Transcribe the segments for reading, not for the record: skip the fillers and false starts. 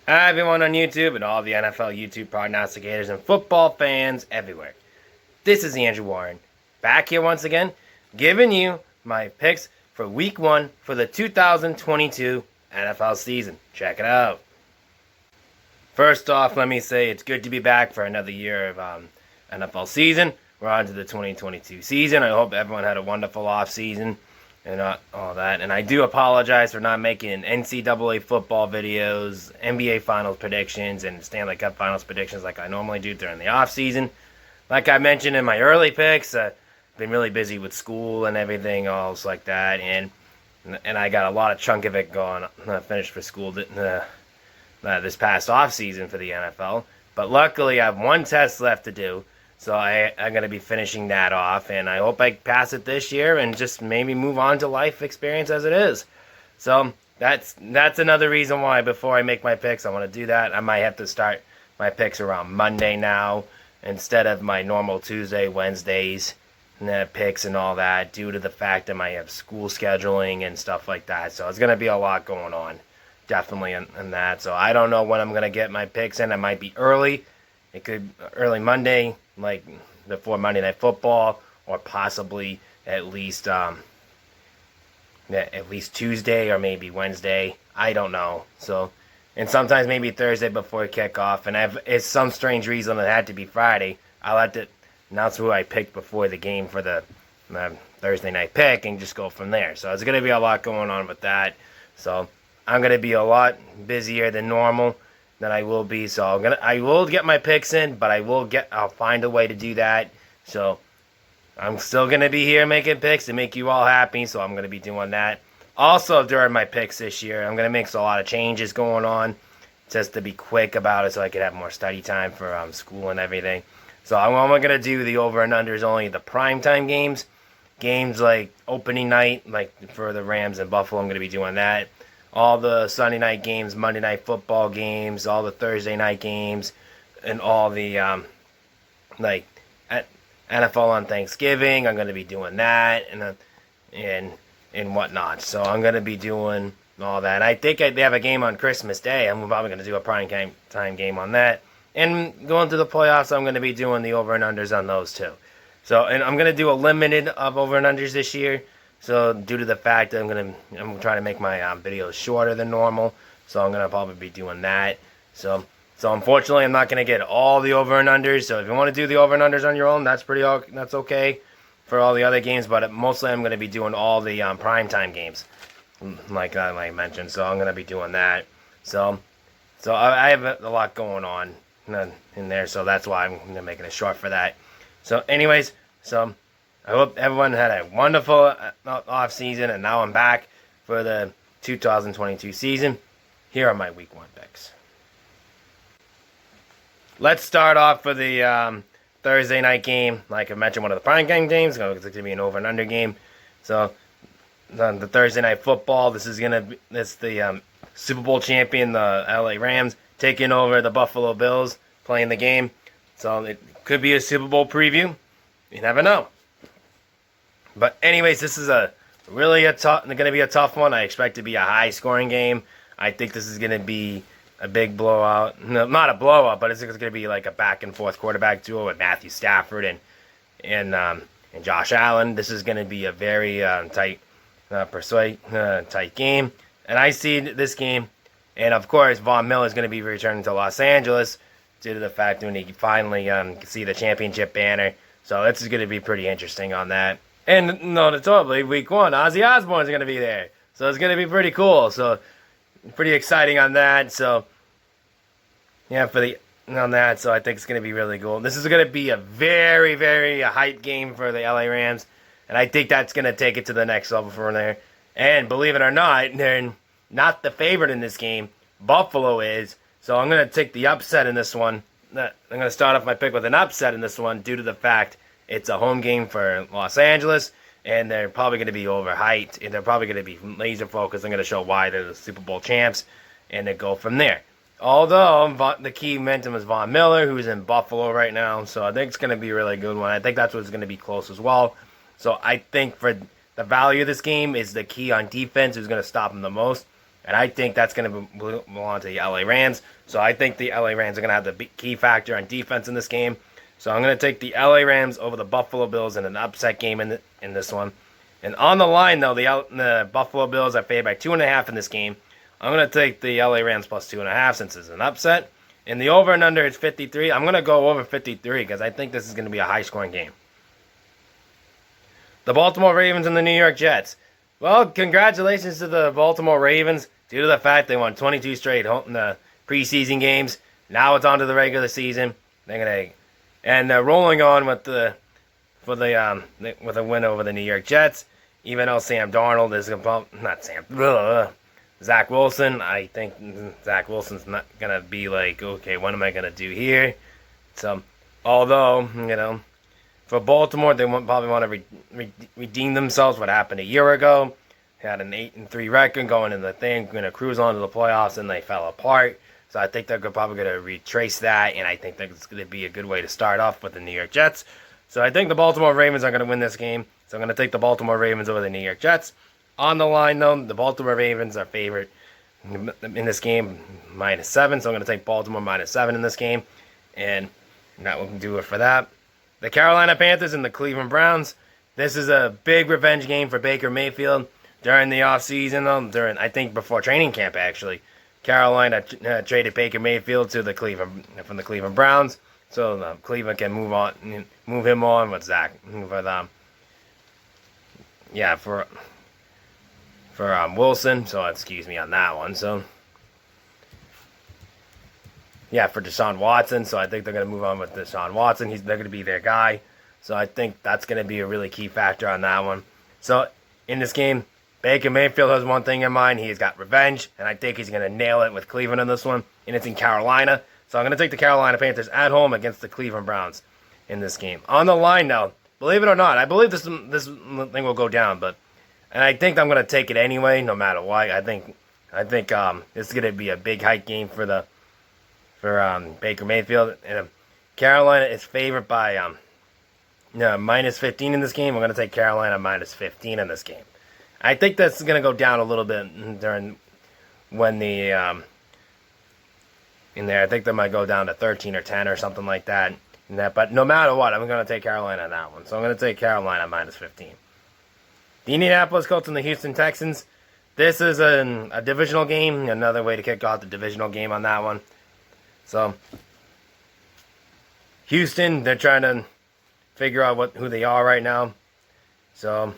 Hi everyone on YouTube and all the NFL YouTube prognosticators and football fans everywhere. This is Andrew Warren, back here once again, giving you my picks for Week 1 for the 2022 NFL season. Check it out. First off, let me say it's good to be back for another year of NFL season. We're on to the 2022 season. I hope everyone had a wonderful off season and all that. And I do apologize for not making NCAA football videos, NBA Finals predictions, and Stanley Cup Finals predictions like I normally do during the off season. Like I mentioned in my early picks, I've been really busy with school and everything else like that, and I got a lot of chunk of it going. Finished for school this past off season for the NFL. But luckily, I have one test left to do. So I'm going to be finishing that off, and I hope I pass it this year and just maybe move on to life experience as it is. So that's another reason why before I make my picks, I want to do that. I might have to start my picks around Monday now instead of my normal Tuesday, Wednesdays picks and all that due to the fact that I have school scheduling and stuff like that. So it's going to be a lot going on, definitely in that. So I don't know when I'm going to get my picks in. It might be early. It could early Monday, like before Monday Night Football, or possibly at least Tuesday or maybe Wednesday. I don't know. So, and sometimes maybe Thursday before kickoff. And if some strange reason it had to be Friday, I'll have to announce who I picked before the game for the Thursday night pick and just go from there. So it's going to be a lot going on with that. So I'm going to be a lot busier than normal. That I will be, so I will get my picks in, but I'll find a way to do that. So I'm still gonna be here making picks to make you all happy. So I'm gonna be doing that. Also during my picks this year, I'm gonna make a lot of changes going on, just to be quick about it, so I could have more study time for school and everything. So I'm only gonna do the over and unders, only the primetime games like opening night, like for the Rams and Buffalo. I'm gonna be doing that. All the Sunday night games, Monday night football games, all the Thursday night games, and all the NFL on Thanksgiving. I'm going to be doing that and whatnot. So I'm going to be doing all that. I think they have a game on Christmas Day. I'm probably going to do a prime time game on that. And going to the playoffs, I'm going to be doing the over and unders on those too. So, and I'm going to do a limited of over and unders this year. So due to the fact that I'm trying to make my videos shorter than normal, so I'm gonna probably be doing that. So unfortunately, I'm not gonna get all the over and unders. So if you want to do the over and unders on your own, that's okay for all the other games. But mostly, I'm gonna be doing all the primetime games, like I mentioned. So I'm gonna be doing that. So I have a lot going on in there. So that's why I'm making it short for that. So anyways, I hope everyone had a wonderful off season, and now I'm back for the 2022 season. Here are my Week 1 picks. Let's start off for the Thursday night game. Like I mentioned, one of the prime game games. It's going to be an over and under game. So the Thursday night football. This is the Super Bowl champion, the LA Rams, taking over the Buffalo Bills, playing the game. So it could be a Super Bowl preview. You never know. But anyways, this is going to be a tough one. I expect it to be a high-scoring game. I think this is going to be a big blowout. No, not a blowout, but it's going to be like a back-and-forth quarterback duo with Matthew Stafford and Josh Allen. This is going to be a very tight game. And I see this game, and of course, Von Miller is going to be returning to Los Angeles due to the fact that when he finally see the championship banner. So this is going to be pretty interesting on that. And no, totally, Week 1, Ozzy Osbourne's going to be there. So it's going to be pretty cool. So pretty exciting on that. So yeah, on that. So I think it's going to be really cool. This is going to be a very, very hype game for the LA Rams. And I think that's going to take it to the next level from there. And believe it or not, they're not the favorite in this game. Buffalo is. So I'm going to take the upset in this one. I'm going to start off my pick with an upset in this one due to the fact it's a home game for Los Angeles, and they're probably going to be overhyped, and they're probably going to be laser focused. I'm going to show why they're the Super Bowl champs, and they go from there. Although the key momentum is Von Miller, who's in Buffalo right now, so I think it's going to be a really good one. I think that's what's going to be close as well. So I think for the value of this game is the key on defense, who's going to stop them the most. and I think that's going to belong to the LA Rams. So I think the LA Rams are going to have the key factor on defense in this game. So I'm going to take the LA Rams over the Buffalo Bills in an upset game in this one. And on the line, though, the Buffalo Bills are favored by 2.5 in this game. I'm going to take the LA Rams plus 2.5 since it's an upset. And the over and under is 53. I'm going to go over 53 because I think this is going to be a high-scoring game. The Baltimore Ravens and the New York Jets. Well, congratulations to the Baltimore Ravens due to the fact they won 22 straight in the preseason games. Now it's on to the regular season. They're rolling on with a win over the New York Jets. Even though Sam Darnold is Zach Wilson, I think Zach Wilson's not gonna be like, okay, what am I gonna do here? So, although for Baltimore, they probably want to redeem themselves. What happened a year ago? They had an 8-3 record going in the thing, going to cruise on to the playoffs, and they fell apart. So I think they're probably going to retrace that, and I think that's going to be a good way to start off with the New York Jets. So I think the Baltimore Ravens are going to win this game. So I'm going to take the Baltimore Ravens over the New York Jets. On the line, though, the Baltimore Ravens are favored in this game, -7. So I'm going to take Baltimore -7 in this game, and that will do it for that. The Carolina Panthers and the Cleveland Browns. This is a big revenge game for Baker Mayfield during the offseason, I think before training camp, actually. Carolina traded Baker Mayfield from the Cleveland Browns, so Cleveland can move him on with for Wilson. So excuse me on that one. So yeah, for Deshaun Watson. So I think they're going to move on with Deshaun Watson. They're going to be their guy. So I think that's going to be a really key factor on that one. So in this game, Baker Mayfield has one thing in mind. He's got revenge, and I think he's going to nail it with Cleveland in this one. And it's in Carolina. So I'm going to take the Carolina Panthers at home against the Cleveland Browns in this game. On the line now, believe it or not, I believe this thing will go down, and I think I'm going to take it anyway, no matter what. I think this is going to be a big hype game for Baker Mayfield. And Carolina is favored by -15 in this game. I'm going to take Carolina -15 in this game. I think that's going to go down a little bit in there. I think they might go down to 13 or 10 or something like that. But no matter what, I'm going to take Carolina in that one. So I'm going to take Carolina -15. The Indianapolis Colts and the Houston Texans. This is a divisional game. Another way to kick off the divisional game on that one. So Houston, they're trying to figure out who they are right now. So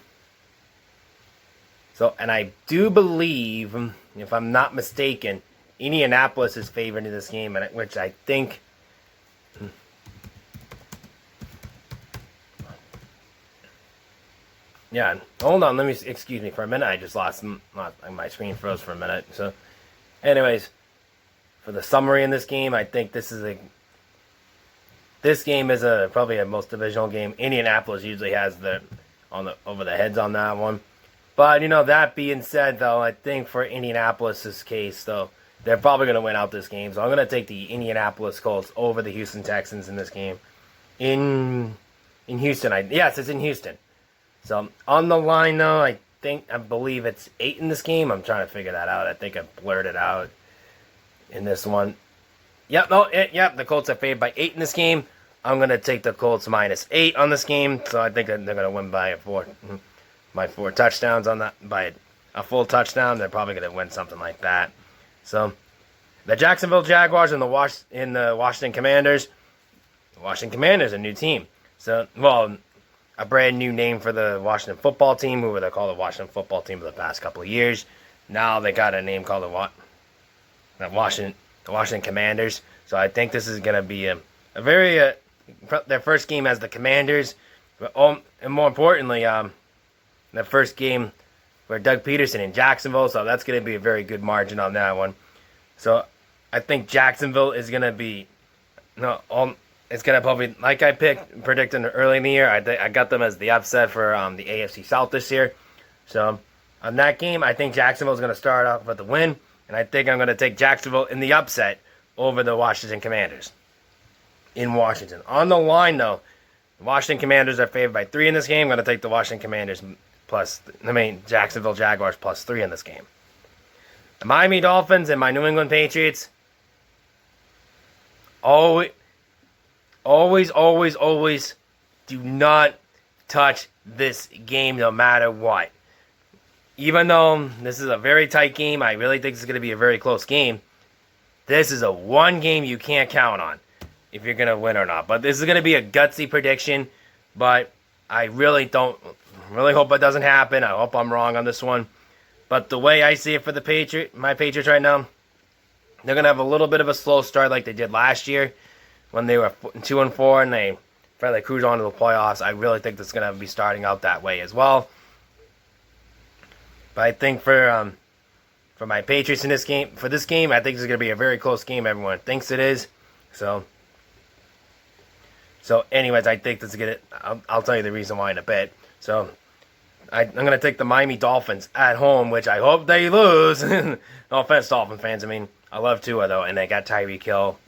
and I do believe, if I'm not mistaken, Indianapolis is favored in this game, which I think. Yeah, hold on. Excuse me for a minute. I just lost my screen froze for a minute. So, anyways, for the summary in this game, I think this game is probably a most divisional game. Indianapolis usually has over the heads on that one. But, that being said, though, I think for Indianapolis' case, though, they're probably going to win out this game. So I'm going to take the Indianapolis Colts over the Houston Texans in this game. In Houston. Yes, it's in Houston. So on the line, though, I believe it's 8 in this game. I'm trying to figure that out. I think I blurred it out in this one. Yep, the Colts are favored by 8 in this game. I'm going to take the Colts -8 on this game. So I think they're going to win by 4 touchdowns on that, by a full touchdown. They're probably going to win something like that. So the Jacksonville Jaguars and the Washington Commanders. The Washington Commanders, a new team. So, a brand new name for the Washington football team, who they call the Washington football team for the past couple of years. Now they got a name called the Washington Commanders. So I think this is going to be their first game as the Commanders, and more importantly, their first game for Doug Peterson in Jacksonville. So that's going to be a very good margin on that one. So I think Jacksonville is going to be it's going to probably, like I predicted early in the year, I got them as the upset for the AFC South this year. So on that game, I think Jacksonville is going to start off with the win, and I think I'm going to take Jacksonville in the upset over the Washington Commanders in Washington. On the line, though, the Washington Commanders are favored by 3 in this game. I'm going to take the Washington Commanders Jacksonville Jaguars +3 in this game. The Miami Dolphins and my New England Patriots. Always, always do not touch this game no matter what. Even though this is a very tight game, I really think this is going to be a very close game. This is a one game you can't count on if you're going to win or not. But this is going to be a gutsy prediction, but I really hope it doesn't happen. I hope I'm wrong on this one. But the way I see it for the my Patriots right now, they're going to have a little bit of a slow start like they did last year when they were 2-4 and they finally cruised on to the playoffs. I really think this is going to be starting out that way as well. But I think for my Patriots in this game, I think this is going to be a very close game. Everyone thinks it is. So anyways, I think this is going to, I'll tell you the reason why in a bit. So I'm going to take the Miami Dolphins at home, which I hope they lose. No offense, Dolphin fans. I mean, I love Tua, though, and they got Tyreek Hill.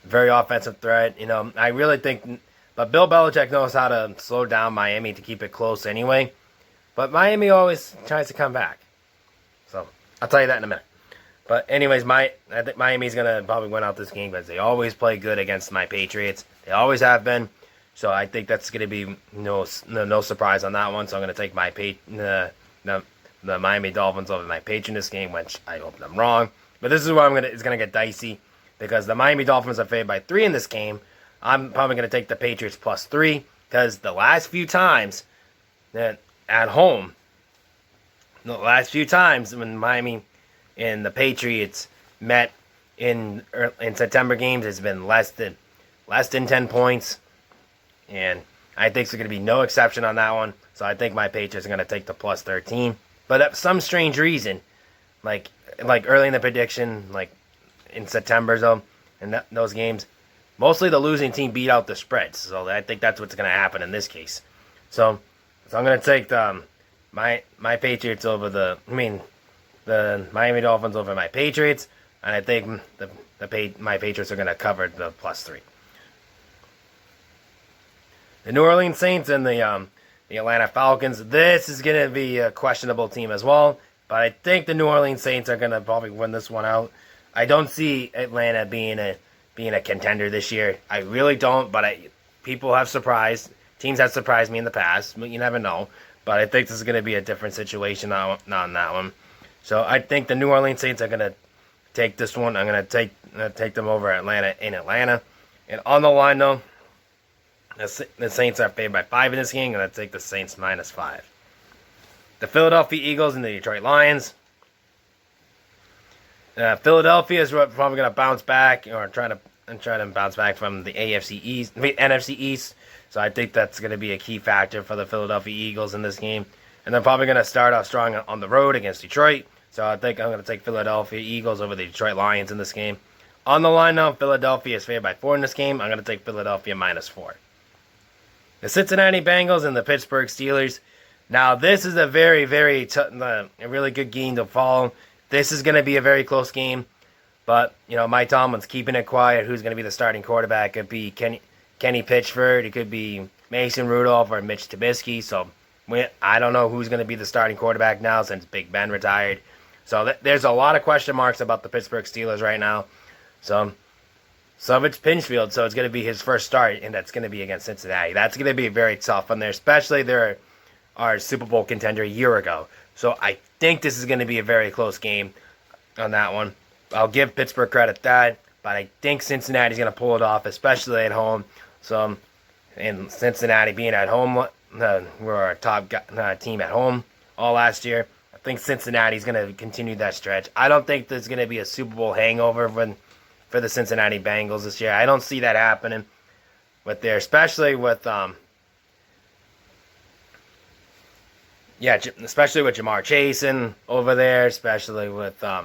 Very offensive threat. You know, I really think, but Bill Belichick knows how to slow down Miami to keep it close anyway. But Miami always tries to come back. So I'll tell you that in a minute. But anyways, I think Miami's going to probably win out this game because they always play good against my Patriots. They always have been. So I think that's going to be no surprise on that one. So I'm going to take the Miami Dolphins over my Patriots in this game, which I hope I'm wrong. But this is where it's going to get dicey because the Miami Dolphins are favored by 3 in this game. I'm probably going to take the Patriots +3 because the last few times that at home, the last few times when Miami and the Patriots met in September games, it's been less than 10 points. And I think there's going to be no exception on that one. So I think my Patriots are going to take the +13. But for some strange reason, like early in the prediction, like in September, though, in those games, mostly the losing team beat out the spreads. So I think that's what's going to happen in this case. So I'm going to take my Patriots over the Miami Dolphins over my Patriots. And I think my Patriots are going to cover the +3. The New Orleans Saints and the Atlanta Falcons. This is going to be a questionable team as well. But I think the New Orleans Saints are going to probably win this one out. I don't see Atlanta being a contender this year. I really don't. But people have surprised. Teams have surprised me in the past. But you never know. But I think this is going to be a different situation on that one. So I think the New Orleans Saints are going to take this one. I'm going to take them over Atlanta in Atlanta. And on the line, though, the Saints are favored by 5 in this game. I'm going to take the Saints -5. The Philadelphia Eagles and the Detroit Lions. Philadelphia is probably going to bounce back or try to bounce back from the NFC East. So I think that's going to be a key factor for the Philadelphia Eagles in this game. And they're probably going to start off strong on the road against Detroit. So I think I'm going to take Philadelphia Eagles over the Detroit Lions in this game. On the line now, Philadelphia is favored by 4 in this game. I'm going to take Philadelphia -4. The Cincinnati Bengals and the Pittsburgh Steelers. Now, this is a very, a really good game to follow. This is going to be a very close game. But, Mike Tomlin's keeping it quiet. Who's going to be the starting quarterback? It could be Kenny Pitchford. It could be Mason Rudolph or Mitch Trubisky. So, I don't know who's going to be the starting quarterback now since Big Ben retired. So, there's a lot of question marks about the Pittsburgh Steelers right now. So it's Pinchfield, so it's going to be his first start, and that's going to be against Cincinnati. That's going to be very tough on there, especially they're our Super Bowl contender a year ago. So I think this is going to be a very close game on that one. I'll give Pittsburgh credit that, but I think Cincinnati's going to pull it off, especially at home. So, and Cincinnati being at home, we're our top team at home all last year. I think Cincinnati's going to continue that stretch. I don't think there's going to be a Super Bowl hangover for the Cincinnati Bengals this year. I don't see that happening especially with especially with Jamar Chase over there, especially with I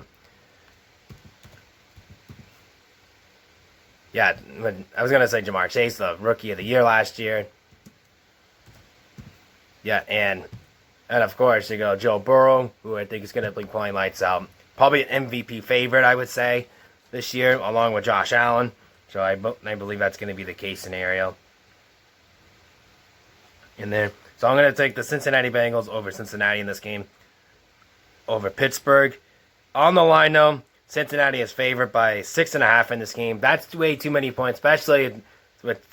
was gonna say Jamar Chase, the rookie of the year last year. Yeah, and of course you go Joe Burrow, who I think is gonna be playing lights out. Probably an MVP favorite, I would say, this year, along with Josh Allen. So I believe that's going to be the case scenario in there. So I'm going to take the Cincinnati Bengals over Cincinnati in this game. over Pittsburgh. On the line, though, Cincinnati is favored by 6.5 in this game. That's way too many points, especially if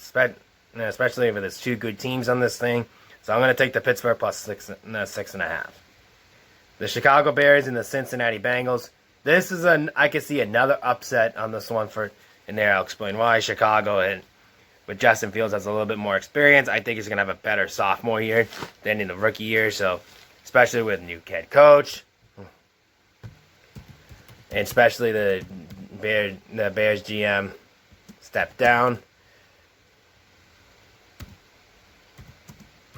there's two good teams on this thing. So I'm going to take the Pittsburgh plus 6.5. The Chicago Bears and the Cincinnati Bengals. This is I can see another upset on this one in there. I'll explain why. Chicago, and with Justin Fields, has a little bit more experience. I think he's going to have a better sophomore year than in the rookie year. So, especially with new head coach, and especially the Bears GM stepped down.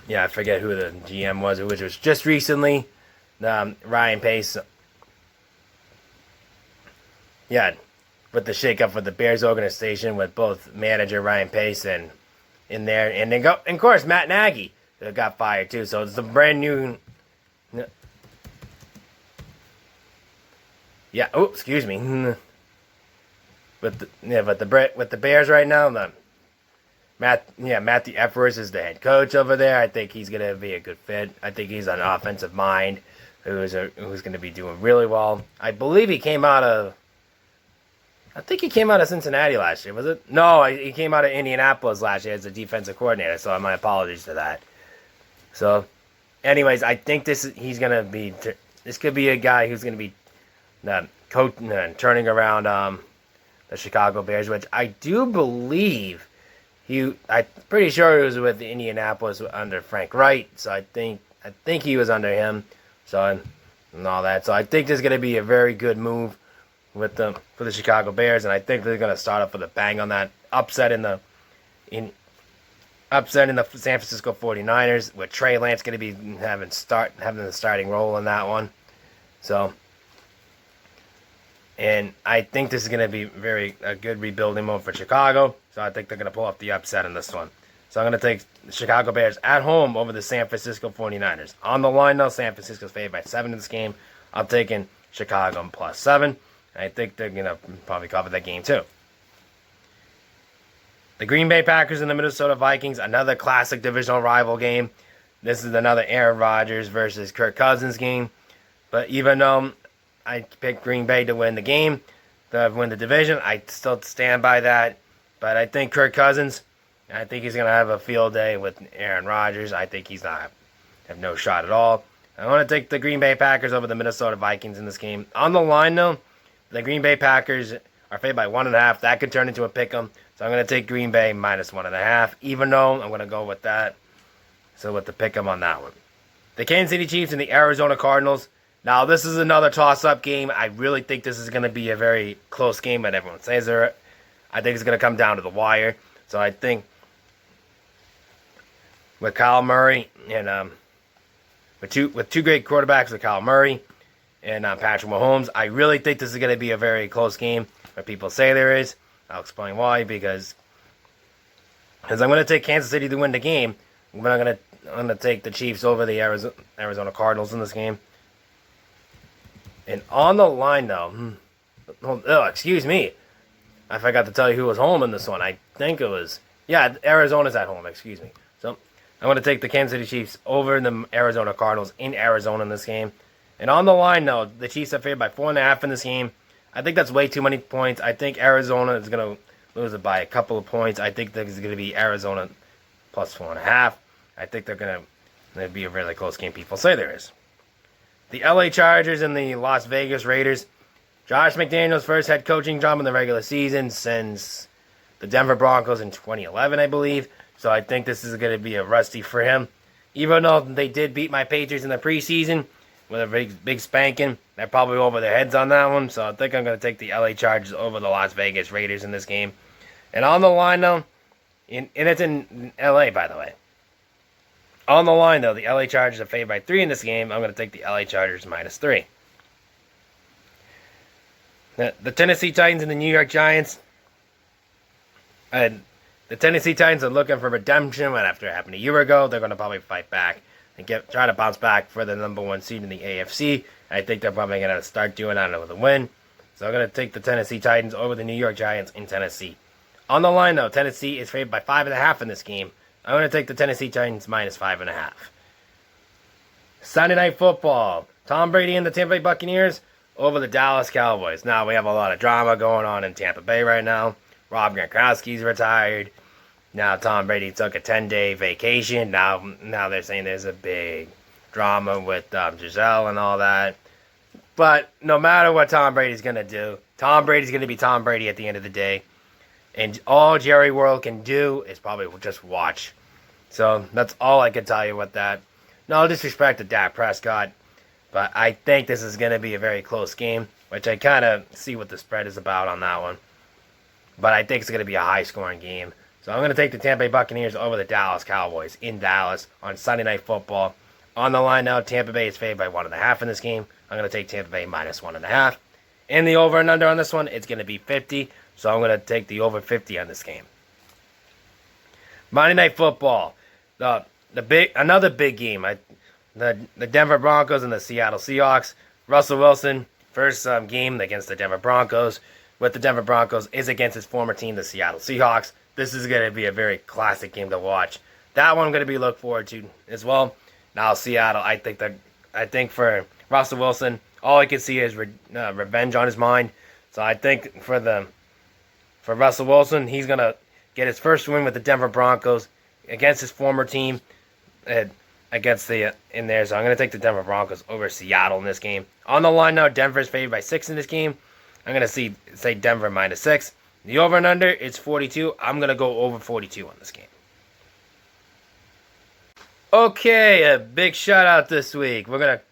Yeah, I forget who the GM was, which was just recently. Ryan Pace. Yeah, with the shakeup with the Bears organization, with both manager Ryan Pace and in there, and then of course Matt Nagy got fired too. So it's a brand new. Yeah. Oh, excuse me. But the Bears right now, Matthew Epworth is the head coach over there. I think he's gonna be a good fit. I think he's an offensive mind who's gonna be doing really well. I believe he came out of. I think he came out of Cincinnati last year, was it? No, he came out of Indianapolis last year as a defensive coordinator, so my apologies to that. So, anyways, I think this could be a guy who's going to be turning around the Chicago Bears, which I do believe I'm pretty sure he was with Indianapolis under Frank Wright, so I think he was under him, so and all that. So I think this is going to be a very good move for the Chicago Bears, and I think they're going to start off with a bang on that upset in the San Francisco 49ers, with Trey Lance going to be having the starting role in that one. So, and I think this is going to be a good rebuilding mode for Chicago. So I think they're going to pull off the upset in this one. So I'm going to take the Chicago Bears at home over the San Francisco 49ers. On the line, though, San Francisco's favored by 7 in this game. I'm taking Chicago plus 7. I think they're going to probably cover that game too. The Green Bay Packers and the Minnesota Vikings, another classic divisional rival game. This is another Aaron Rodgers versus Kirk Cousins game. But even though I picked Green Bay to win the game, to win the division, I still stand by that. But I think Kirk Cousins, I think he's going to have a field day with Aaron Rodgers. I think he's not have no shot at all. I want to take the Green Bay Packers over the Minnesota Vikings in this game. On the line, though, the Green Bay Packers are favored by 1.5. That could turn into a pick'em. So I'm going to take Green Bay minus 1.5, even though I'm going to go with that. So with the pick'em on that one. The Kansas City Chiefs and the Arizona Cardinals. Now, this is another toss-up game. I really think this is going to be a very close game, but everyone says there. I think it's going to come down to the wire. So I think with Kyle Murray and with two great quarterbacks, with Kyle Murray and Patrick Mahomes, I really think this is going to be a very close game. But people say there is. I'll explain why. Because I'm going to take Kansas City to win the game. I'm going to take the Chiefs over the Arizona Cardinals in this game. And on the line, though, excuse me, I forgot to tell you who was home in this one. I think it was, Arizona's at home, excuse me. So I'm going to take the Kansas City Chiefs over the Arizona Cardinals in Arizona in this game. And on the line, though, the Chiefs are favored by 4.5 in this game. I think that's way too many points. I think Arizona is going to lose it by a couple of points. I think there's going to be Arizona plus 4.5. I think they're going to be a really close game. People say there is. The LA Chargers and the Las Vegas Raiders. Josh McDaniels' first head coaching job in the regular season since the Denver Broncos in 2011, I believe. So I think this is going to be a rusty for him. Even though they did beat my Patriots in the preseason with a big spanking, they're probably over their heads on that one. So I think I'm going to take the LA Chargers over the Las Vegas Raiders in this game. And on the line, though, and it's in LA, by the way. On the line, though, the LA Chargers are favored by 3 in this game. I'm going to take the LA Chargers minus 3. The Tennessee Titans and the New York Giants. The Tennessee Titans are looking for redemption after it happened a year ago. They're going to probably fight back and try to bounce back for the number 1 seed in the AFC. I think they're probably going to start doing that with a win. So I'm going to take the Tennessee Titans over the New York Giants in Tennessee. On the line, though, Tennessee is favored by 5.5 in this game. I'm going to take the Tennessee Titans minus 5.5. Sunday Night Football. Tom Brady and the Tampa Bay Buccaneers over the Dallas Cowboys. Now, we have a lot of drama going on in Tampa Bay right now. Rob Gronkowski's retired. Now, Tom Brady took a 10-day vacation. Now they're saying there's a big drama with Giselle and all that. But no matter what Tom Brady's going to do, Tom Brady's going to be Tom Brady at the end of the day. And all Jerry World can do is probably just watch. So that's all I can tell you with that. No disrespect to Dak Prescott, but I think this is going to be a very close game, which I kind of see what the spread is about on that one. But I think it's going to be a high-scoring game. So I'm going to take the Tampa Bay Buccaneers over the Dallas Cowboys in Dallas on Sunday Night Football. On the line now, Tampa Bay is favored by 1.5 in this game. I'm going to take Tampa Bay minus 1.5. And the over and under on this one, it's going to be 50. So I'm going to take the over 50 on this game. Monday Night Football. Another big game. The Denver Broncos and the Seattle Seahawks. Russell Wilson, first game against the Denver Broncos with the Denver Broncos is against his former team, the Seattle Seahawks. This is going to be a very classic game to watch. That one I'm going to be looking forward to as well. Now Seattle, I think for Russell Wilson, all I can see is revenge on his mind. So I think for Russell Wilson, he's going to get his first win with the Denver Broncos against his former team against in there. So I'm going to take the Denver Broncos over Seattle in this game. On the line now, Denver's favored by 6 in this game. I'm going to say Denver minus 6. The over and under is 42. I'm going to go over 42 on this game. Okay, a big shout out this week. We're going to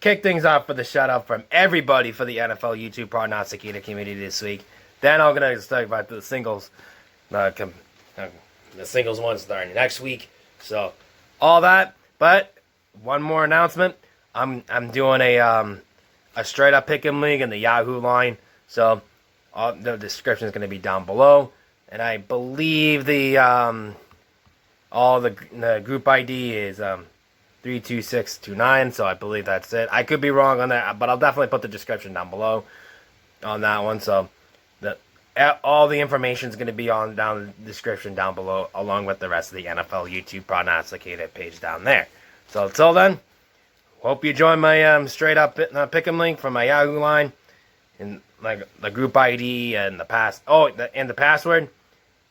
kick things off with a shout out from everybody for the NFL YouTube prognosticator community this week. Then I'm going to talk about the singles. The singles one starting next week. So all that, but one more announcement. I'm doing a straight up pick'em league in the Yahoo line. So the description is going to be down below, and I believe the group ID is 32629. So I believe that's it. I could be wrong on that, but I'll definitely put the description down below on that one. So all the information is going to be down in the description down below, along with the rest of the NFL YouTube prognosticator page down there. So until then, hope you join my straight up pick'em link from my Yahoo line, and like the group ID and the password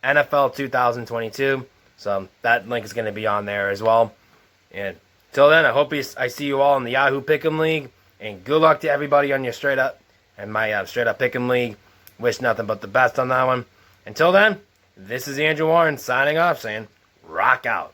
NFL 2022. So that link is going to be on there as well. And till then, I hope I see you all in the Yahoo pick'em league, and good luck to everybody on your straight up and my straight up pick'em league. Wish nothing but the best on that one. Until then, this is Andrew Warren signing off, saying rock out.